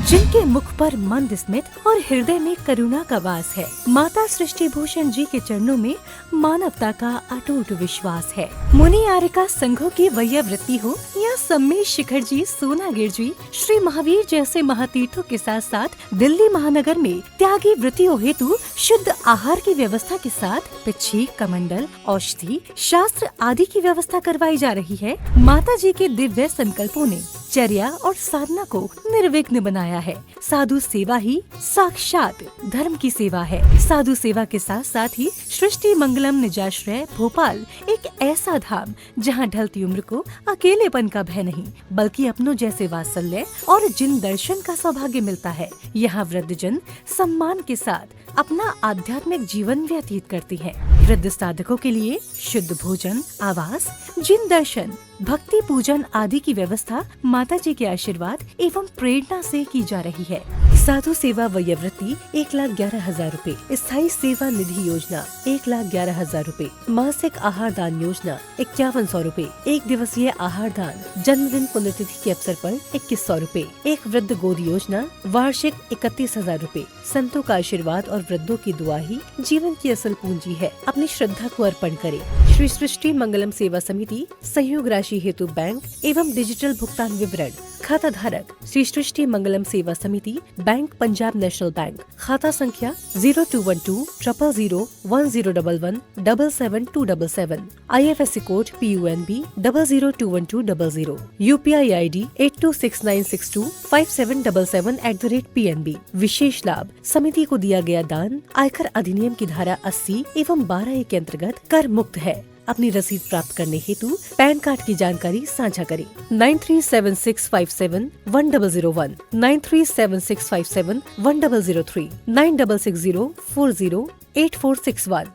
जिनके मुख पर मंद स्मित और हृदय में करुणा का वास है। माता सृष्टि भूषण जी के चरणों में मानवता का अटूट विश्वास है। मुनि आर्यका संघों की वैयावृत्ति हो या सम्मेश शिखर जी, सोनागिर जी, श्री महावीर जैसे महातीर्थों के साथ साथ दिल्ली महानगर में त्यागी वृत्तियों हेतु शुद्ध आहार की व्यवस्था के साथ पिच्छी, कमंडल, औषधि, शास्त्र आदि की व्यवस्था करवाई जा रही है। माता जी के दिव्य संकल्पों ने चर्या और साधना को निर्विघ्न बनाया है। साधु सेवा ही साक्षात धर्म की सेवा है। साधु सेवा के साथ साथ ही सृष्टि मंगलम निजाश्रय भोपाल एक ऐसा धाम जहां ढलती उम्र को अकेलेपन का भय नहीं, बल्कि अपनों जैसे वात्सल्य और जिन दर्शन का सौभाग्य मिलता है। यहाँ वृद्धजन सम्मान के साथ अपना आध्यात्मिक जीवन व्यतीत करती हैं। वृद्ध साधकों के लिए शुद्ध भोजन, आवास, जिन दर्शन, भक्ति पूजन आदि की व्यवस्था माता जी के आशीर्वाद एवं प्रेरणा से की जा रही है। साधु सेवा वैयावृत्ति 1,11,000 रूपए, स्थायी सेवा निधि योजना 1,11,000 रूपए, मासिक आहार दान योजना 5100 रूपए, एक दिवसीय आहार दान, जन्मदिन पुण्यतिथि के अवसर पर 2100 रूपए, एक वृद्ध गोद योजना वार्षिक 31,000 रूपए। संतों का आशीर्वाद और वृद्धों की दुआ ही जीवन की असल पूंजी है। अपनी श्रद्धा को अर्पण करें। श्री सृष्टि मंगलम सेवा समिति, सहयोग राशि हेतु बैंक एवं डिजिटल भुगतान विवरण। खाता धारक श्री सृष्टि मंगलम सेवा समिति, बैंक पंजाब नेशनल बैंक। खाता संख्या 0212001011777277। IFSC code PUNB 0021200। UPI ID 8269625777@PNB। विशेष लाभ समिति को दिया गया दान आयकर अधिनियम की धारा 80 एवं 12A के अंतर्गत कर मुक्त है। अपनी रसीद प्राप्त करने हेतु पैन कार्ड की जानकारी साझा करें। 9376571001, 9376571003, 9660408461।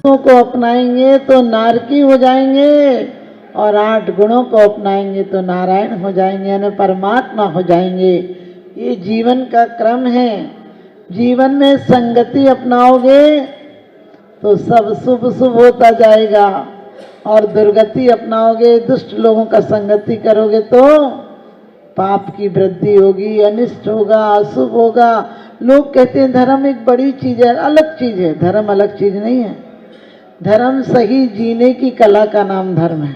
को अपनाएंगे तो नारकी हो जाएंगे और 8 गुणों को अपनाएंगे तो नारायण हो जाएंगे, यानी परमात्मा हो जाएंगे। ये जीवन का क्रम है। जीवन में संगति अपनाओगे तो सब शुभ शुभ होता जाएगा, और दुर्गति अपनाओगे, दुष्ट लोगों का संगति करोगे तो पाप की वृद्धि होगी, अनिष्ट होगा, अशुभ होगा। लोग कहते हैं धर्म एक बड़ी चीज है, अलग चीज है। धर्म अलग चीज नहीं है। धर्म सही जीने की कला का नाम धर्म है।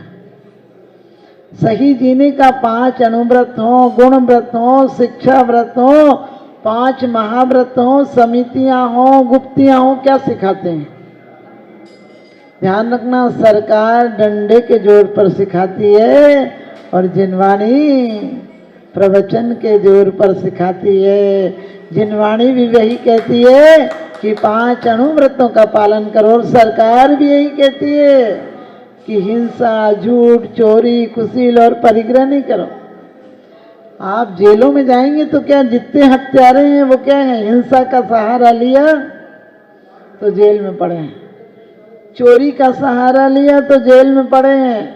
सही जीने का 5 अनुव्रत हो, गुण व्रत हो, शिक्षा व्रत हो, 5 महाव्रत हो, समितियां हो, गुप्तियां हो, क्या सिखाते हैं? ध्यान रखना, सरकार डंडे के जोर पर सिखाती है और जिनवाणी प्रवचन के जोर पर सिखाती है। जिनवाणी भी वही कहती है कि 5 अनुव्रतों का पालन करो, और सरकार भी यही कहती है कि हिंसा, झूठ, चोरी, कुसील और परिग्रह नहीं करो। आप जेलों में जाएंगे तो क्या जितने हत्यारे हैं वो क्या है? हिंसा का सहारा लिया तो जेल में पड़े हैं, चोरी का सहारा लिया तो जेल में पड़े हैं,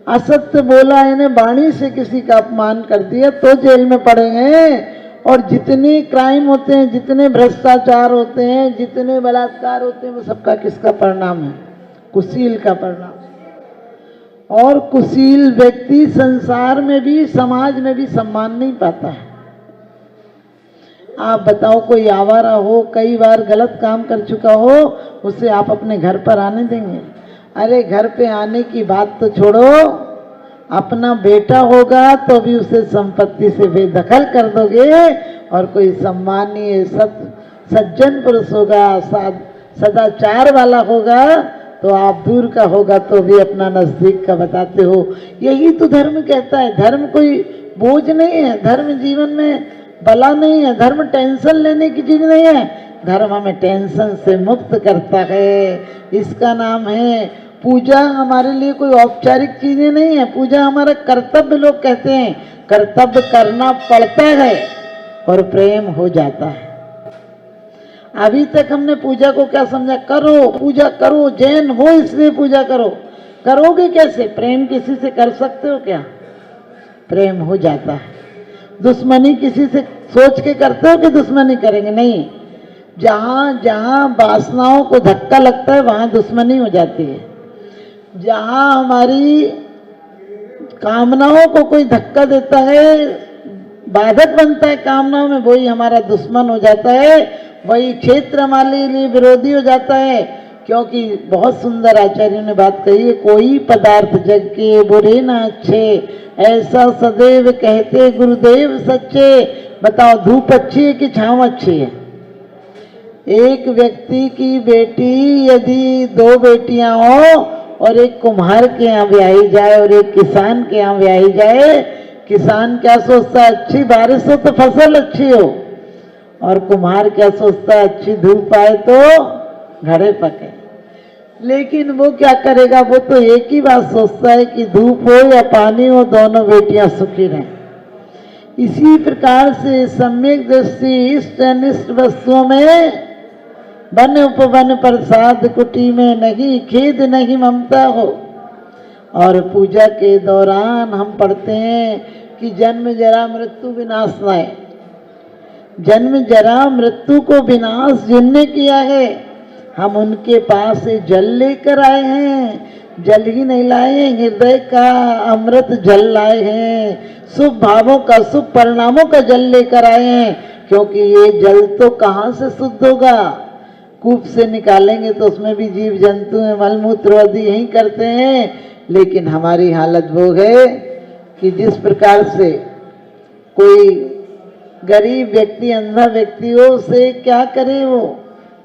असत्य बोला, इन्हें वाणी से किसी का अपमान कर दिया तो जेल में पड़े हैं। और जितने क्राइम होते हैं, जितने भ्रष्टाचार होते हैं, जितने बलात्कार होते हैं, वो सबका किसका परिणाम है? कुशील का परिणाम। और कुशील व्यक्ति संसार में भी, समाज में भी सम्मान नहीं पाता है। आप बताओ, कोई आवारा हो, कई बार गलत काम कर चुका हो, उसे आप अपने घर पर आने देंगे? अरे घर पे आने की बात तो छोड़ो, अपना बेटा होगा तो भी उसे संपत्ति से बेदखल कर दोगे। और कोई सम्मानीय सज्जन पुरुष होगा, सदाचार वाला होगा, तो आप दूर का होगा तो भी अपना नजदीक का बताते हो। यही तो धर्म कहता है। धर्म कोई बोझ नहीं है, धर्म जीवन में बला नहीं है, धर्म टेंशन लेने की चीज नहीं है। धर्म हमें टेंशन से मुक्त करता है। इसका नाम है पूजा। हमारे लिए कोई औपचारिक चीजें नहीं है। पूजा हमारा कर्तव्य, लोग कहते हैं कर्तव्य करना पड़ता है और प्रेम हो जाता है। अभी तक हमने पूजा को क्या समझा? करो, पूजा करो, जैन हो इसलिए पूजा करो। करोगे कैसे? प्रेम किसी से कर सकते हो क्या? प्रेम हो जाता है। दुश्मनी किसी से सोच के करते हो कि दुश्मनी करेंगे? नहीं। जहां जहां वासनाओं को धक्का लगता है वहां दुश्मनी हो जाती है। जहाँ हमारी कामनाओं को कोई धक्का देता है, बाधक बनता है कामनाओं में, वही हमारा दुश्मन हो जाता है, वही क्षेत्र हमारे लिए विरोधी हो जाता है। क्योंकि बहुत सुंदर आचार्यों ने बात कही है, कोई पदार्थ जग के बुरे ना अच्छे, ऐसा सदैव कहते गुरुदेव सच्चे। बताओ धूप अच्छी है कि छांव अच्छी है? एक व्यक्ति की बेटी यदि दो बेटियां हो और एक कुम्हार के यहाँ ब्याही जाए और एक किसान के यहाँ ब्याही जाए, किसान क्या सोचता है, अच्छी बारिश हो तो फसल अच्छी हो, और कुम्हार क्या सोचता है, अच्छी धूप आए तो घड़े पके। लेकिन वो क्या करेगा, वो तो एक ही बात सोचता है कि धूप हो या पानी हो, दोनों बेटियां सुखी रहें। इसी प्रकार से सम्यक दृष्टि इष्ट अनिष्ट वस्तुओं में वन उपवन प्रसाद कुटी में नहीं खेद नहीं ममता हो। और पूजा के दौरान हम पढ़ते हैं कि जन्म जरा मृत्यु विनाश लाए। जन्म जरा मृत्यु को विनाश जिनने किया है, हम उनके पास से जल लेकर आए हैं। जल ही नहीं लाए हैं, हृदय का अमृत जल लाए हैं, शुभ भावों का शुभ परिणामों का जल लेकर आए हैं। क्योंकि ये जल तो कहाँ से शुद्ध होगा, कूप से निकालेंगे तो उसमें भी जीव जंतु हैं, मलमूत्र आदि यही करते हैं। लेकिन हमारी हालत वो है कि जिस प्रकार से कोई गरीब व्यक्ति अंधा व्यक्ति हो, उसे क्या करे वो,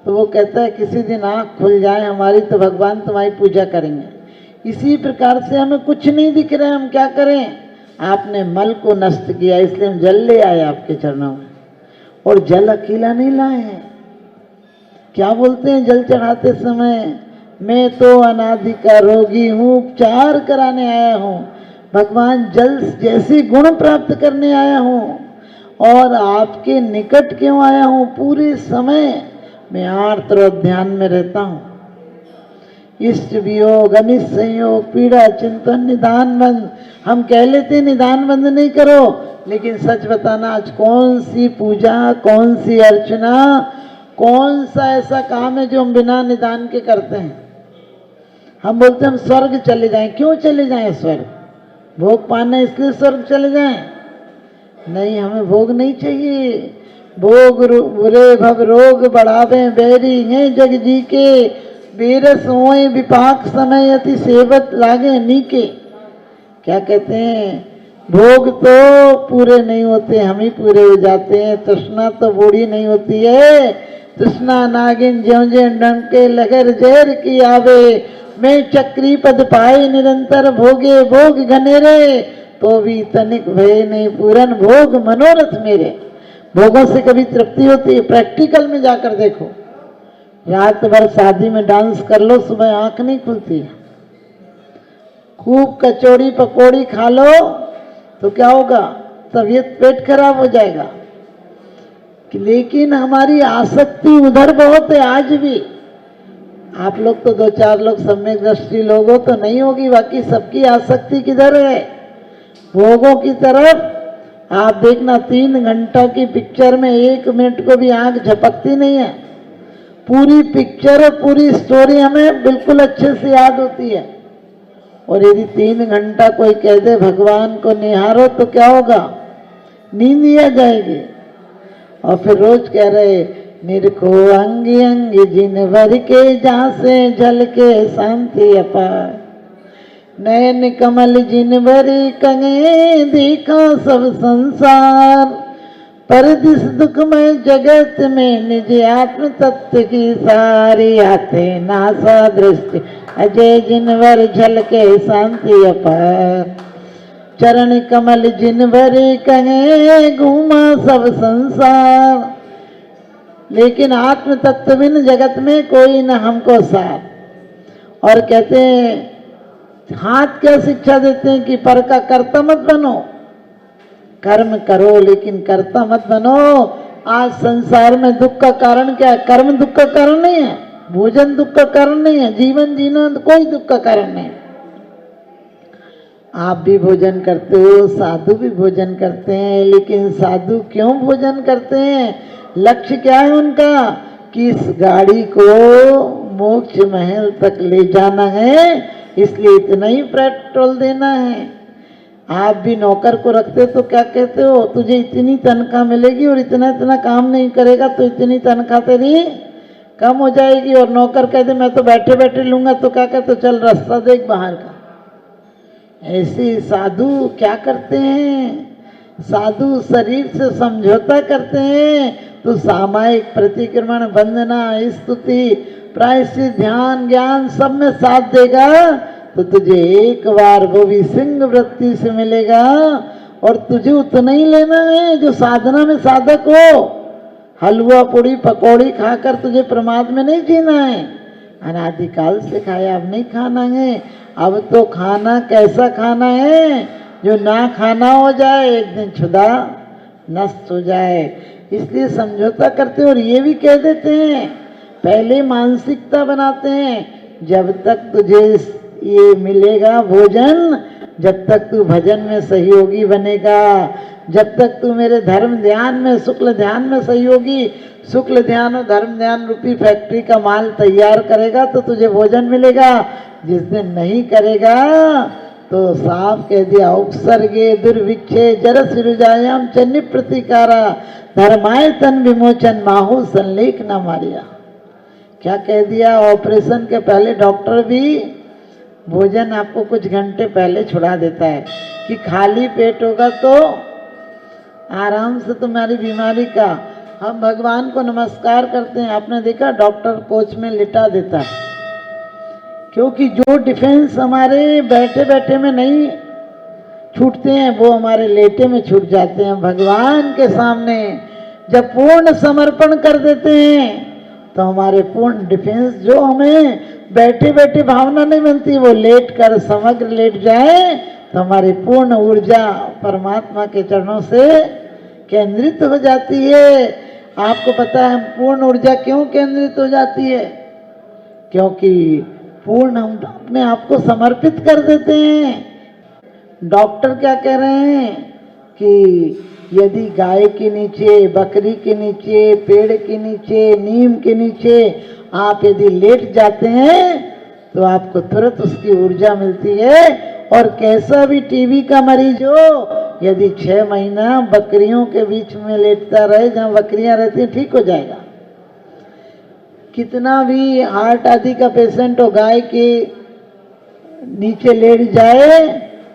तो वो कहता है किसी दिन आँख खुल जाए हमारी तो भगवान तुम्हारी पूजा करेंगे। इसी प्रकार से हमें कुछ नहीं दिख रहा है, हम क्या करें? आपने मल को नष्ट किया, इसलिए हम जल ले आए आपके चरणों में। और जल अकेला नहीं लाए हैं। क्या बोलते हैं जल चढ़ाते समय, मैं तो अनादि का रोगी हूँ, उपचार कराने आया हूँ, भगवान जल जैसे गुण प्राप्त करने आया हूँ। और आपके निकट क्यों आया हूँ? पूरे समय मैं आर्त और ध्यान में रहता हूँ। इष्ट वियोग अनिष्ट संयोग पीड़ा चिंतन निदान बंद, हम कह लेते निदान बंद नहीं करो, लेकिन सच बताना आज कौन सी पूजा, कौन सी अर्चना, कौन सा ऐसा काम है जो हम बिना निदान के करते हैं? हम बोलते हैं हम स्वर्ग चले जाएं। क्यों चले जाएं स्वर्ग? भोग पाना इसलिए स्वर्ग चले जाएं? नहीं, हमें भोग नहीं चाहिए। भोग बुरे भव रोग बढ़ावे बैरी हैं जग जी के, बेरस होए विपाक समय अति सेवत लागे नीके। क्या कहते हैं, भोग तो पूरे नहीं होते, हम ही पूरे हो जाते हैं। तृष्णा तो बूढ़ी नहीं होती है, तृष्णा नागिन ज्यों ज्यों डंके लगर जहर की आवे। मैं चक्री पद पाए निरंतर भोगे भोग घनेरे, तो भी तनिक भय नहीं पूरन भोग मनोरथ मेरे। भोगों से कभी तृप्ति होती है? प्रैक्टिकल में जाकर देखो, रात भर शादी में डांस कर लो, सुबह आंख नहीं खुलती है। खूब कचौड़ी पकौड़ी खा लो तो क्या होगा? तबीयत पेट खराब हो जाएगा। लेकिन हमारी आसक्ति उधर बहुत है आज भी। आप लोग तो दो चार लोग सम्यक दृष्टि लोग हो तो नहीं होगी, बाकी सबकी आसक्ति किधर है? भोगों की तरफ। आप देखना 3 घंटा की पिक्चर में 1 मिनट को भी आंख झपकती नहीं है। पूरी पिक्चर और पूरी स्टोरी हमें बिल्कुल अच्छे से याद होती है। और यदि 3 घंटा कोई कह दे भगवान को निहारो तो क्या होगा? नींद ही आ जाएगी। और फिर रोज कह रहे निरखो अंगी अंगी जिन भर के, जहाँ से झल के शांति अपार। नयन कमल जिन भरी कंगे, देखा सब संसार। परदिस दुखमय जगत में निज आत्म तत्व की सारी आते नासा दृष्टि, अजय जिनवर झल के शांति अपार। चरण कमल जिन भरे कहे, घूमा सब संसार। लेकिन आत्म तत्व बिन जगत में कोई न हमको साथ। और कहते हैं हाथ क्या शिक्षा देते हैं कि पर का कर्ता मत बनो, कर्म करो लेकिन कर्ता मत बनो। आज संसार में दुख का कारण क्या है? कर्म दुख का कारण नहीं है, भोजन दुख का कारण नहीं है, जीवन जीना कोई दुख का कारण नहीं। आप भी भोजन करते हो, साधु भी भोजन करते हैं, लेकिन साधु क्यों भोजन करते हैं? लक्ष्य क्या है उनका? कि इस गाड़ी को मोक्ष महल तक ले जाना है, इसलिए इतना ही पेट्रोल देना है। आप भी नौकर को रखते तो क्या कहते हो, तुझे इतनी तनख्वाह मिलेगी और इतना इतना काम नहीं करेगा तो इतनी तनख्वाह तेरी कम हो जाएगी। और नौकर कहते मैं तो बैठे बैठे लूंगा, तो क्या कहते चल रास्ता देख बाहर का। ऐसे साधु क्या करते हैं, साधु शरीर से समझौता करते हैं तो सामायिक प्रतिक्रमण, वंदना, स्तुति, प्रायश्चित, ध्यान, ज्ञान सब में साथ देगा तो तुझे एक बार वो भी सिंह वृत्ति से मिलेगा। और तुझे उतना ही लेना है जो साधना में साधक हो। हलवा पूड़ी पकौड़ी खाकर तुझे प्रमाद में नहीं जीना है, अनादिकाल से खाया अब नहीं खाना है। अब तो खाना कैसा खाना है जो ना खाना हो जाए, एक दिन क्षुधा नष्ट हो जाए। इसलिए समझौता करते और ये भी कह देते हैं, पहले मानसिकता बनाते हैं, जब तक तुझे ये मिलेगा भोजन, जब तक तू भजन में सहयोगी बनेगा, जब तक तू मेरे धर्म ध्यान में, शुक्ल ध्यान में सहयोगी, शुक्ल ध्यान और धर्म ध्यान रूपी फैक्ट्री का माल तैयार करेगा तो तुझे भोजन मिलेगा। जिस दिन नहीं करेगा तो साफ कह दिया, उपसर्गे दुर्भिक्षे जरसिरुजायाम चन्नि प्रतिकारा धर्माय तन विमोचन माहू संलेख न मारिया। क्या कह दिया, ऑपरेशन के पहले डॉक्टर भी भोजन आपको कुछ घंटे पहले छुड़ा देता है कि खाली पेट होगा तो आराम से तुम्हारी बीमारी का। हम भगवान को नमस्कार करते हैं, आपने देखा डॉक्टर कोच में लिटा देता है, क्योंकि जो डिफेंस हमारे बैठे बैठे में नहीं छूटते हैं वो हमारे लेटे में छूट जाते हैं। भगवान के सामने जब पूर्ण समर्पण कर देते हैं तो हमारे पूर्ण डिफेंस, जो हमें बैठे बैठे भावना नहीं बनती, वो लेट कर समग्र लेट जाए तो हमारी पूर्ण ऊर्जा परमात्मा के चरणों से केंद्रित हो जाती है। आपको पता है पूर्ण ऊर्जा क्यों केंद्रित हो जाती है, क्योंकि पूर्ण हम अपने आप को समर्पित कर देते हैं। डॉक्टर क्या कह रहे हैं कि यदि गाय के नीचे, बकरी के नीचे, पेड़ के नीचे, नीम के नीचे आप यदि लेट जाते हैं तो आपको तुरंत उसकी ऊर्जा मिलती है। और कैसा भी टीबी का मरीज हो, यदि 6 महीना बकरियों के बीच में लेटता रहे जहाँ बकरियां रहती हैं, ठीक हो जाएगा। कितना भी हार्ट आदि का पेशेंट हो, गाय के नीचे लेट जाए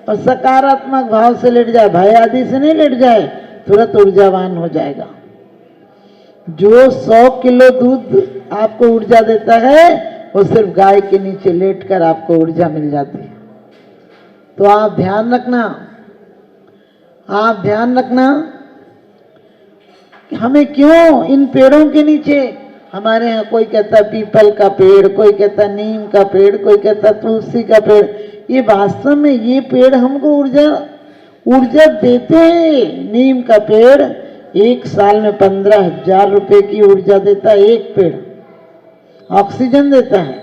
और सकारात्मक भाव से लेट जाए, भय आदि से नहीं लेट जाए, तुरंत ऊर्जावान हो जाएगा। जो 100 किलो दूध आपको ऊर्जा देता है वो सिर्फ गाय के नीचे लेटकर आपको ऊर्जा मिल जाती है। तो आप ध्यान रखना, आप ध्यान रखना कि हमें क्यों इन पेड़ों के नीचे, हमारे यहाँ कोई कहता पीपल का पेड़, कोई कहता नीम का पेड़, कोई कहता तुलसी का पेड़, ये वास्तव में ये पेड़ हमको ऊर्जा देते हैं। नीम का पेड़ 1 साल में 15,000 रुपए की ऊर्जा देता है, एक पेड़ ऑक्सीजन देता है।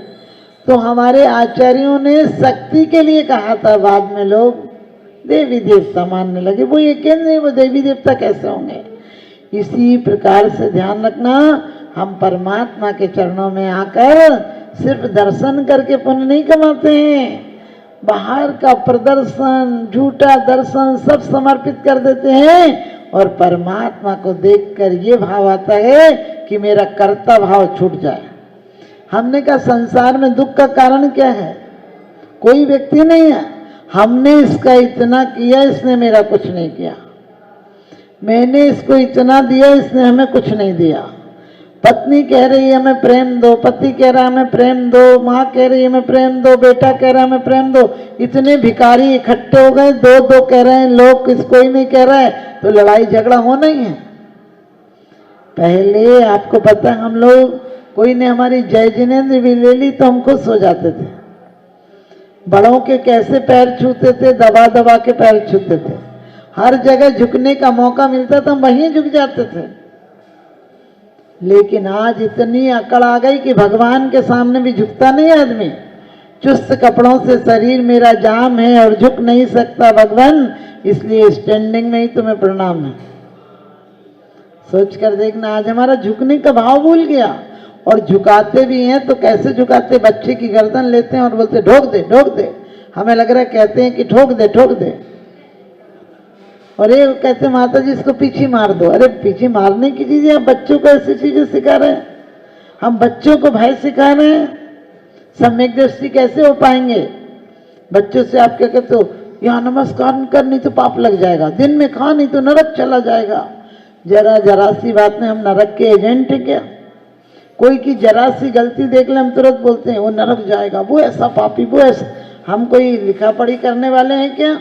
तो हमारे आचार्यों ने शक्ति के लिए कहा था, बाद में लोग देवी देवता मानने लगे। वो ये कह नहीं, वो देवी देवता कैसे होंगे। इसी प्रकार से ध्यान रखना, हम परमात्मा के चरणों में आकर सिर्फ दर्शन करके पुण्य नहीं कमाते हैं, बाहर का प्रदर्शन, झूठा दर्शन सब समर्पित कर देते हैं और परमात्मा को देखकर ये भाव आता है कि मेरा कर्ता भाव छूट जाए। हमने कहा संसार में दुख का कारण क्या है, कोई व्यक्ति नहीं है। हमने इसका इतना किया, इसने मेरा कुछ नहीं किया। मैंने इसको इतना दिया, इसने हमें कुछ नहीं दिया। पत्नी कह रही है हमें प्रेम दो, पति कह रहा है हमें प्रेम दो, माँ कह रही है हमें प्रेम दो, बेटा कह रहा है हमें प्रेम दो। इतने भिखारी इकट्ठे हो गए, दो कह रहे हैं लोग, कोई नहीं कह रहा है, तो लड़ाई झगड़ा होना ही है। पहले आपको पता है, हम लोग, कोई ने हमारी जय जिनेन्द्र भी ले ली तो हम खुश हो जाते थे। बड़ों के कैसे पैर छूते थे, दबा दबा के पैर छूते थे। हर जगह झुकने का मौका मिलता था, हम वहीं झुक जाते थे। लेकिन आज इतनी अकड़ आ गई कि भगवान के सामने भी झुकता नहीं आदमी। चुस्त कपड़ों से शरीर मेरा जाम है और झुक नहीं सकता भगवान, इसलिए स्टैंडिंग में ही तुम्हें प्रणाम है। सोच कर देखना, आज हमारा झुकने का भाव भूल गया। और झुकाते भी हैं तो कैसे झुकाते, बच्चे की गर्दन लेते हैं और बोलते ठोक दे ठोक दे। हमें लग रहा है कहते हैं कि ठोक दे ठोक दे, और ये कहते हैं माता जी इसको पीछे मार दो। अरे पीछे मारने की चीजें आप बच्चों को ऐसी चीजें सिखा रहे हैं। हम बच्चों को भय सिखा रहे हैं, सम्यक दृष्टि कैसे हो पाएंगे? बच्चों से आप क्या कहते हो, यहाँ नमस्कार कर नहीं तो पाप लग जाएगा, दिन में खा नहीं तो नरक चला जाएगा। जरा जरा सी बात में हम नरक के एजेंट हैं क्या? कोई की जरा सी गलती देख ले हम तुरंत बोलते हैं वो नरक जाएगा, वो ऐसा पापी, वो ऐसा। हम कोई लिखा पढ़ी करने वाले हैं क्या?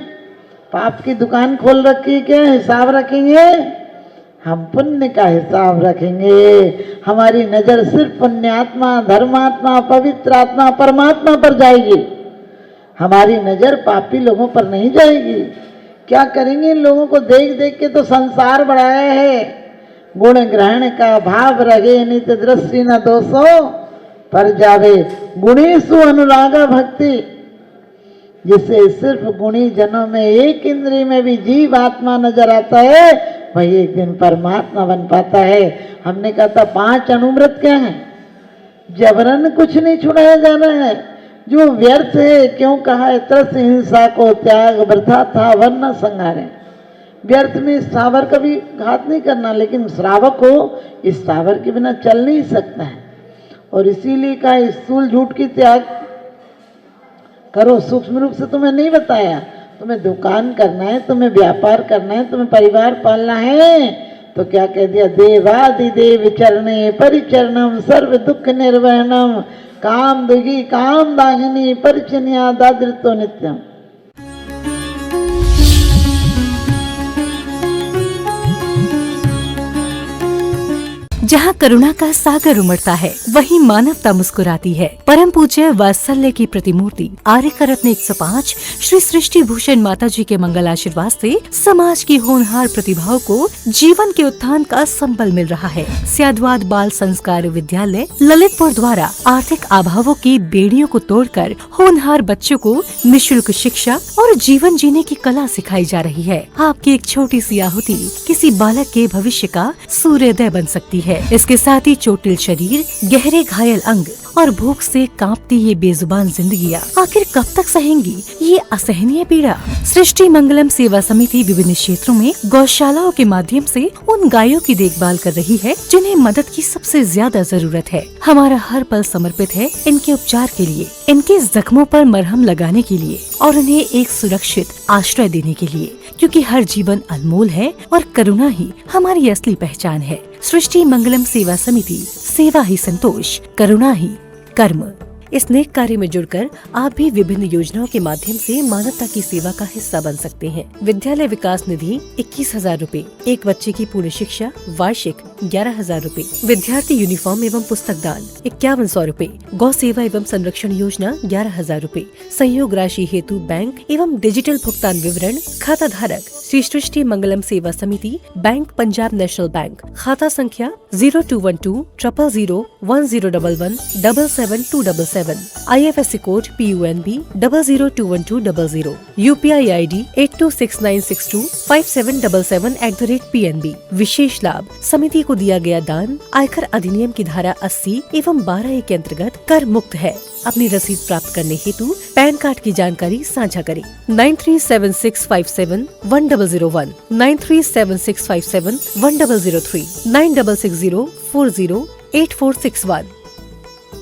पाप की दुकान खोल रखी है क्या? हिसाब रखेंगे? हम पुण्य का हिसाब रखेंगे। हमारी नजर सिर्फ पुण्यात्मा, धर्मात्मा, पवित्र आत्मा, परमात्मा पर जाएगी। हमारी नजर पापी लोगों पर नहीं जाएगी। क्या करेंगे? इन लोगों को देख देख के तो संसार बढ़ाया है। गुण ग्रहण का भाव रहे नित दृष्टि न दोषो पर जावे, गुणेशु अनुरागा भक्ति। जिसे सिर्फ गुणी जनों में एक इंद्रिय में भी जीव आत्मा नजर आता है, वही एक दिन परमात्मा बन पाता है। हमने कहा था 5 अनुव्रत क्या है? जबरन कुछ नहीं छुड़ाया जाना है, जो व्यर्थ है। क्यों कहा है? त्रस हिंसा को त्याग वृथा था वरना संहारे। व्यर्थ में स्थावर का भी घात नहीं करना, लेकिन श्रावक हो इस स्थावर के बिना चल नहीं सकता है। और इसीलिए कहा स्थूल झूठ की त्याग करो। सूक्ष्म रूप से तुम्हें नहीं बताया, तुम्हें दुकान करना है, तुम्हें व्यापार करना है, तुम्हें परिवार पालना है, तो क्या कह दिया? देवादिदेव चरणे परिचरणम सर्व दुख निर्वहनम काम दुगी काम दाहिनी परिचन्या दादृतो नित्यम। जहाँ करुणा का सागर उमड़ता है वहीं मानवता मुस्कुराती है। परम पूज्य वात्सल्य की प्रतिमूर्ति आर्यका रत्न 105 श्री सृष्टि भूषण माता जी के मंगल आशीर्वाद से समाज की होनहार प्रतिभाओं को जीवन के उत्थान का संबल मिल रहा है। स्याद्वाद बाल संस्कार विद्यालय ललितपुर द्वारा आर्थिक अभावों की बेड़ियों को तोड़कर होनहार बच्चों को निःशुल्क शिक्षा और जीवन जीने की कला सिखाई जा रही है। आपकी एक छोटी सी आहुति किसी बालक के भविष्य का सूर्योदय बन सकती है। इसके साथ ही चोटिल शरीर, गहरे घायल अंग और भूख से कांपती ये बेजुबान जिंदगियां आखिर कब तक सहेंगी ये असहनीय पीड़ा? सृष्टि मंगलम सेवा समिति विभिन्न क्षेत्रों में गौशालाओं के माध्यम से उन गायों की देखभाल कर रही है जिन्हें मदद की सबसे ज्यादा जरूरत है। हमारा हर पल समर्पित है इनके उपचार के लिए, इनके जख्मों पर मरहम लगाने के लिए और उन्हें एक सुरक्षित आश्रय देने के लिए, क्योंकि हर जीवन अनमोल है और करुणा ही हमारी असली पहचान है। सृष्टि मंगलम सेवा समिति, सेवा ही संतोष, करुणा ही कर्म। इस नेक कार्य में जुड़कर आप भी विभिन्न योजनाओं के माध्यम से मानवता की सेवा का हिस्सा बन सकते हैं। विद्यालय विकास निधि 21,000 रूपए, एक बच्चे की पूर्ण शिक्षा वार्षिक 11,000 रूपए, विद्यार्थी यूनिफॉर्म एवं पुस्तक दान 5100 रूपए, गौ सेवा एवं संरक्षण योजना 11,000 रूपए, संयोग राशि हेतु बैंक एवं डिजिटल भुगतान विवरण खाता धारक श्री सृष्टि मंगलम सेवा समिति, बैंक पंजाब नेशनल बैंक, खाता संख्या 0212 000 1011 77277, IFSC code PUNB 0021200, UPI ID 8269625777@PNB। विशेष लाभ समिति को दिया गया दान आयकर अधिनियम की धारा 80 एवं 12A के अंतर्गत कर मुक्त है। अपनी रसीद प्राप्त करने हेतु पैन कार्ड की जानकारी साझा करें। 9376571001, 9376571003, 9660408461।